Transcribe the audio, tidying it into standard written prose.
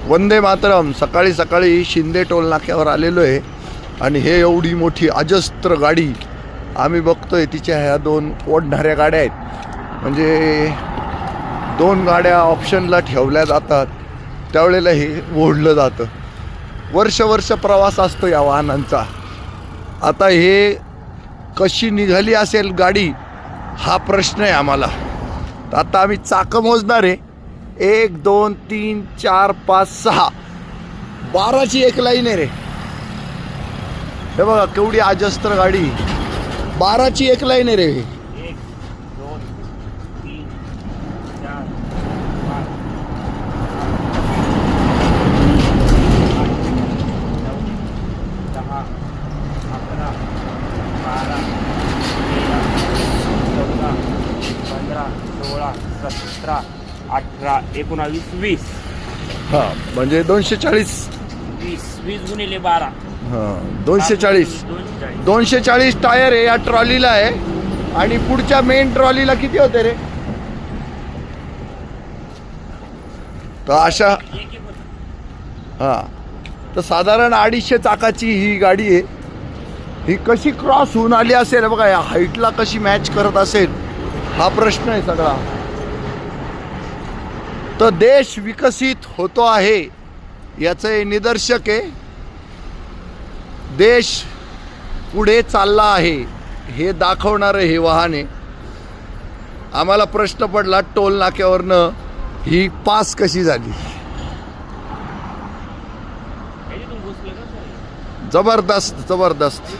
वंदे मातरम. सकाळी सकाळी शिंदे टोल नाक्यावर आलेलो आहे आणि हे एवढी मोठी अजस्त्र गाडी आम्ही बघतोय. तिच्या ह्या 2 ओढणाऱ्या गाड्या आहेत. म्हणजे 2 गाड्या ऑप्शनला ठेवल्या जातात, त्यावेळेला हे ओढलं जातं. वर्ष प्रवास असतो या वाहनांचा. आता हे कशी निघाली असेल गाडी हा प्रश्न आहे आम्हाला. तर आता आम्ही चाकं मोजणार आहे. 1 2 3 4 5 6 12ची एक लाईन आहे रे. हे बघा केवढी अजस्त्र गाडी. 12ची एक लाईन आहे रे. 1 2 3 4 5 10 11 12 13 14 15 16 17 18 19 20. हां म्हणजे 240. 20 गुणिले 12. हां 240. 240. 240 टायर आहे या ट्रॉलीला आहे. आणि पुढच्या मेन ट्रॉलीला किती होते रे? तर अशा हां तर साधारण 250 चाकाची ही गाडी आहे. ही कशी क्रॉस होऊन आली असेल बघा, या हाईटला कशी मॅच करत असेल हा प्रश्न आहे सगळा. तर देश विकसित होतो आहे याचं हे निदर्शक आहे. देश पुढे चालला आहे हे दाखवणारं हे वाहन आहे. आम्हाला प्रश्न पडला टोल नाक्यावरनं ही पास कशी झाली. जबरदस्त.